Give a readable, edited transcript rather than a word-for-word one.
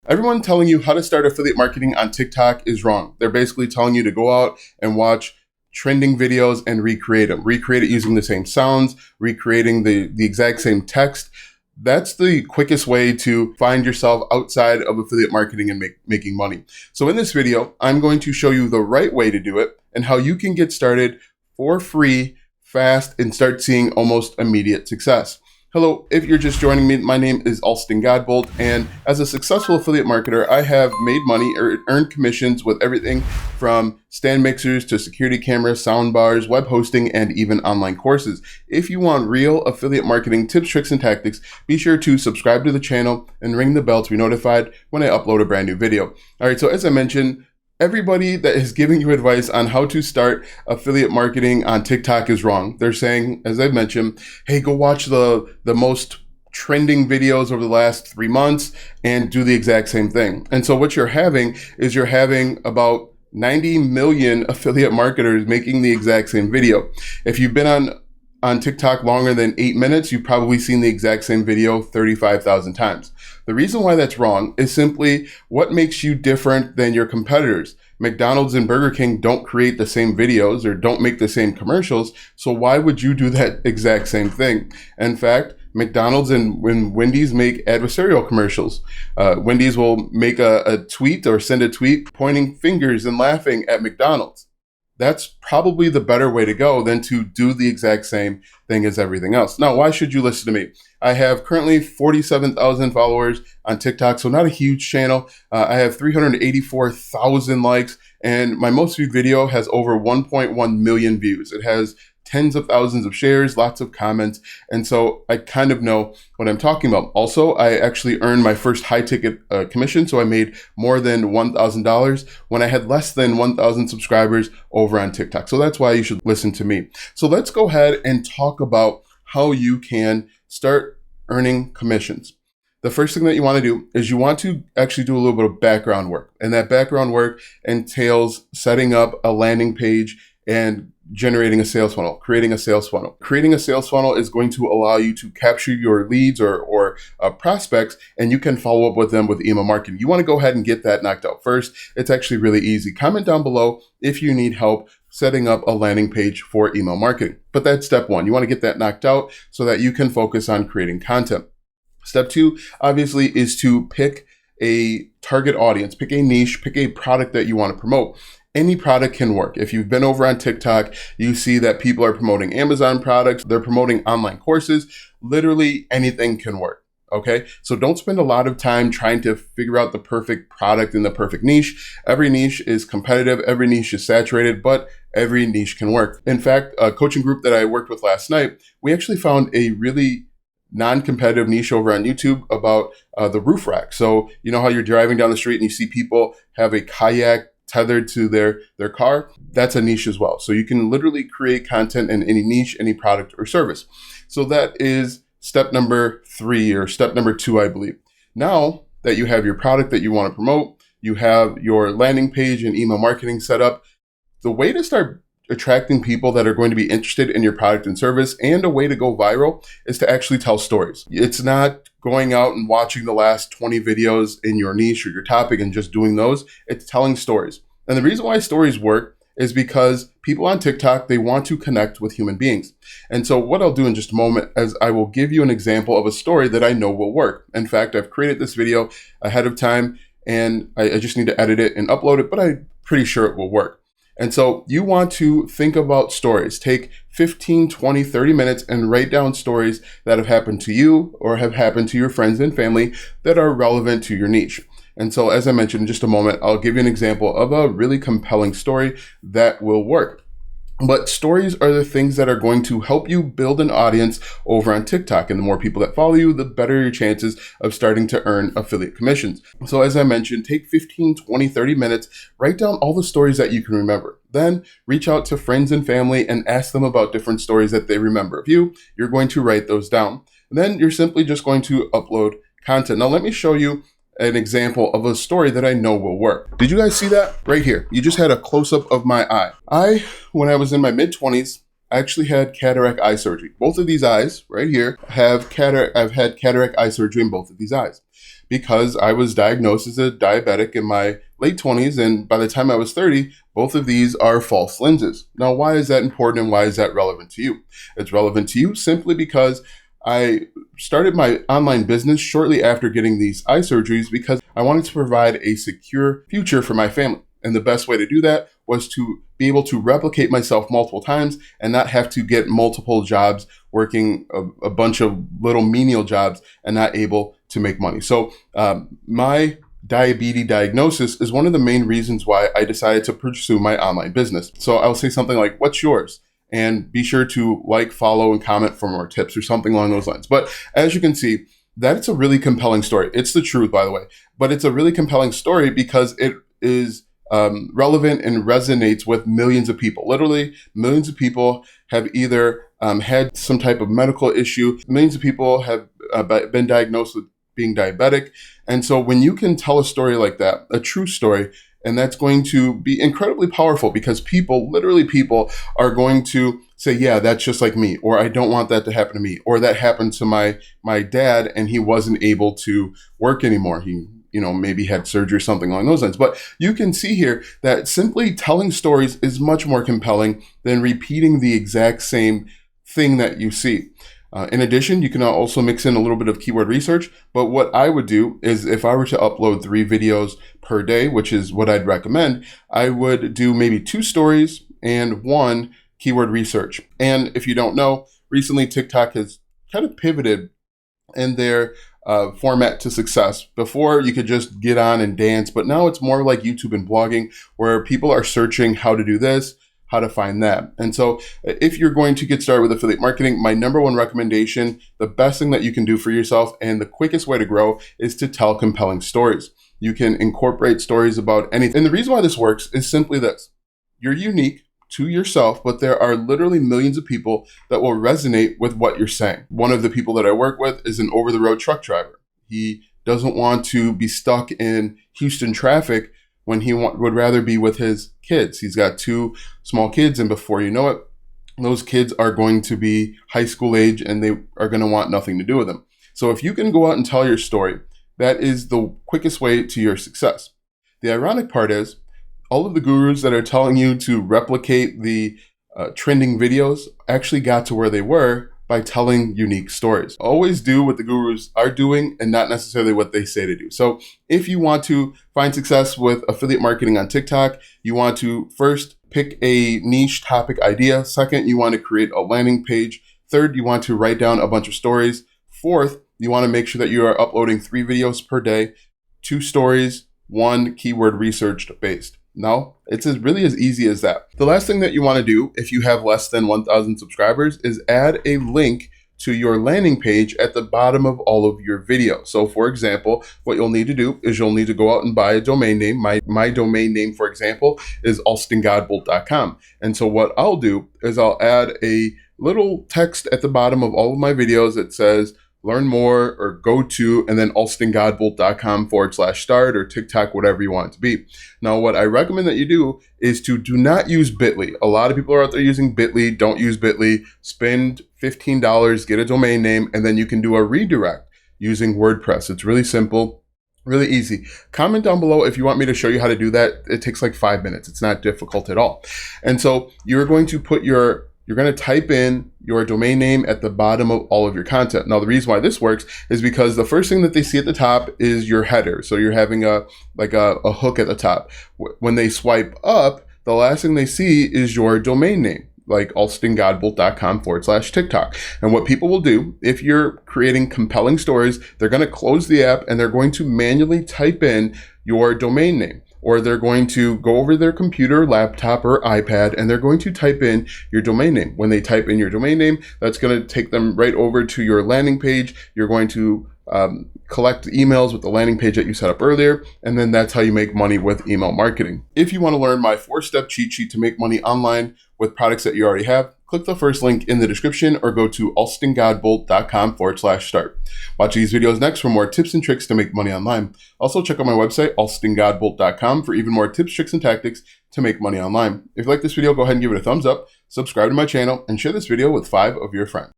Everyone telling you how to start affiliate marketing on TikTok is wrong. They're basically telling you to go out and watch trending videos and recreate them. Recreate it using the same sounds, recreating the exact same text. That's the quickest way to find yourself outside of affiliate marketing and making money. So in this video, I'm going to show you the right way to do it and how you can get started for free, fast, and start seeing almost immediate success. Hello, if you're just joining me, my name is Alston Godbolt, and as a successful affiliate marketer, I have made money or earned commissions with everything from stand mixers to security cameras, sound bars, web hosting, and even online courses. If you want real affiliate marketing tips, tricks, and tactics, be sure to subscribe to the channel and ring the bell to be notified when I upload a brand new video. All right, so as I mentioned, everybody that is giving you advice on how to start affiliate marketing on TikTok is wrong. They're saying, as I've mentioned, hey, go watch the most trending videos over the last 3 months and do the exact same thing. And so what you're having about 90 million affiliate marketers making the exact same video. If you've been on TikTok longer than 8 minutes, you've probably seen the exact same video 35,000 times. The reason why that's wrong is simply what makes you different than your competitors. McDonald's and Burger King don't create the same videos or don't make the same commercials, so why would you do that exact same thing? In fact, McDonald's and Wendy's make adversarial commercials. Wendy's will make a tweet or send a tweet pointing fingers and laughing at McDonald's. That's probably the better way to go than to do the exact same thing as everything else. Now, why should you listen to me? I have currently 47,000 followers on TikTok, so not a huge channel. I have 384,000 likes, and my most viewed video has over 1.1 million views. It has tens of thousands of shares, lots of comments, and so I kind of know what I'm talking about. Also, I actually earned my first high ticket commission, so I made more than $1,000 when I had less than 1,000 subscribers over on TikTok. So that's why you should listen to me. So let's go ahead and talk about how you can start earning commissions. The first thing that you want to do is you want to actually do a little bit of background work, and that background work entails setting up a landing page and generating a sales funnel, creating a sales funnel. Creating a sales funnel is going to allow you to capture your leads or prospects, and you can follow up with them with email marketing. You want to go ahead and get that knocked out first. It's actually really easy. Comment down below if you need help setting up a landing page for email marketing. But that's step one. You want to get that knocked out so that you can focus on creating content. Step two, obviously, is to pick a target audience, pick a niche, pick a product that you want to promote. Any product can work. If you've been over on TikTok, you see that people are promoting Amazon products, they're promoting online courses, literally anything can work. Okay, so don't spend a lot of time trying to figure out the perfect product in the perfect niche. Every niche is competitive, every niche is saturated, but every niche can work. In fact, a coaching group that I worked with last night, we actually found a really non-competitive niche over on YouTube about the roof rack. So you know how you're driving down the street and you see people have a kayak tethered to their car? That's a niche as well. So you can literally create content in any niche, any product or service. So that is step number 3 or step number 2, I believe. Now that you have your product that you want to promote, you have your landing page and email marketing set up, the way to start attracting people that are going to be interested in your product and service and a way to go viral is to actually tell stories. It's not going out and watching the last 20 videos in your niche or your topic and just doing those. It's telling stories. And the reason why stories work is because people on TikTok, they want to connect with human beings. And so what I'll do in just a moment is I will give you an example of a story that I know will work. In fact, I've created this video ahead of time and I just need to edit it and upload it, but I'm pretty sure it will work. And so you want to think about stories. Take 15, 20, 30 minutes and write down stories that have happened to you or have happened to your friends and family that are relevant to your niche. And so as I mentioned in just a moment, I'll give you an example of a really compelling story that will work. But stories are the things that are going to help you build an audience over on TikTok. And the more people that follow you, the better your chances of starting to earn affiliate commissions. So as I mentioned, take 15, 20, 30 minutes, write down all the stories that you can remember. Then reach out to friends and family and ask them about different stories that they remember of you. You're going to write those down. And then you're simply just going to upload content. Now let me show you an example of a story that I know will work. Did you guys see that right here? You just had a close-up of my eye. When I was in my mid-20s, I actually had cataract eye surgery. Both of these eyes right here I've had cataract eye surgery in both of these eyes. because I was diagnosed as a diabetic in my late 20s, and by the time I was 30, both of these are false lenses. Now, why is that important and why is that relevant to you? It's relevant to you simply because I started my online business shortly after getting these eye surgeries because I wanted to provide a secure future for my family. And the best way to do that was to be able to replicate myself multiple times and not have to get multiple jobs working a bunch of little menial jobs and not able to make money. So my diabetes diagnosis is one of the main reasons why I decided to pursue my online business. So I'll say something like, what's yours? And be sure to like, follow, and comment for more tips or something along those lines. But as you can see, that's a really compelling story. It's the truth, by the way, but it's a really compelling story because it is relevant and resonates with millions of people. Literally, millions of people have either had some type of medical issue. Millions of people have been diagnosed with being diabetic. And so when you can tell a story like that, a true story, and that's going to be incredibly powerful because people, literally people, are going to say, yeah, that's just like me, or I don't want that to happen to me, or that happened to my dad and he wasn't able to work anymore. He maybe had surgery or something along those lines. But you can see here that simply telling stories is much more compelling than repeating the exact same thing that you see. In addition, you can also mix in a little bit of keyword research, but what I would do is if I were to upload 3 videos per day, which is what I'd recommend, I would do maybe 2 stories and 1 keyword research. And if you don't know, recently TikTok has kind of pivoted in their format to success. Before, you could just get on and dance, but now it's more like YouTube and blogging where people are searching how to do this, how to find that. And so if you're going to get started with affiliate marketing, my number 1 recommendation, the best thing that you can do for yourself and the quickest way to grow is to tell compelling stories. You can incorporate stories about anything. And the reason why this works is simply this. You're unique to yourself, but there are literally millions of people that will resonate with what you're saying. One of the people that I work with is an over-the-road truck driver. He doesn't want to be stuck in Houston traffic when he would rather be with his kids. He's got 2 small kids, and before you know it, those kids are going to be high school age and they are going to want nothing to do with them. So if you can go out and tell your story, that is the quickest way to your success. The ironic part is, all of the gurus that are telling you to replicate the trending videos actually got to where they were by telling unique stories. Always do what the gurus are doing and not necessarily what they say to do. So if you want to find success with affiliate marketing on TikTok, you want to first pick a niche topic idea. Second, you want to create a landing page. Third, you want to write down a bunch of stories. Fourth, you want to make sure that you are uploading 3 videos per day, 2 stories, 1 keyword research based. No, it's really as easy as that. The last thing that you want to do if you have less than 1,000 subscribers is add a link to your landing page at the bottom of all of your videos. So for example, what you'll need to do is you'll need to go out and buy a domain name. My domain name, for example, is alstongodbolt.com. And so what I'll do is I'll add a little text at the bottom of all of my videos that says, learn more, or go to, and then alstongodbolt.com/start or TikTok, whatever you want it to be. Now, what I recommend that you do is to do not use Bitly. A lot of people are out there using Bitly. Don't use Bitly. Spend $15, get a domain name, and then you can do a redirect using WordPress. It's really simple, really easy. Comment down below if you want me to show you how to do that. It takes like 5 minutes. It's not difficult at all. And so you're going to you're going to type in your domain name at the bottom of all of your content. Now, the reason why this works is because the first thing that they see at the top is your header. So you're having a hook at the top. When they swipe up, the last thing they see is your domain name, like alstongodbolt.com/TikTok. And what people will do, if you're creating compelling stories, they're going to close the app and they're going to manually type in your domain name. Or they're going to go over their computer, laptop, or iPad, and they're going to type in your domain name. When they type in your domain name, that's going to take them right over to your landing page. You're going to collect emails with the landing page that you set up earlier, and then that's how you make money with email marketing. If you want to learn my 4-step cheat sheet to make money online with products that you already have, click the first link in the description or go to alstongodbolt.com/start. Watch these videos next for more tips and tricks to make money online. Also, check out my website, alstongodbolt.com, for even more tips, tricks, and tactics to make money online. If you like this video, go ahead and give it a thumbs up, subscribe to my channel, and share this video with 5 of your friends.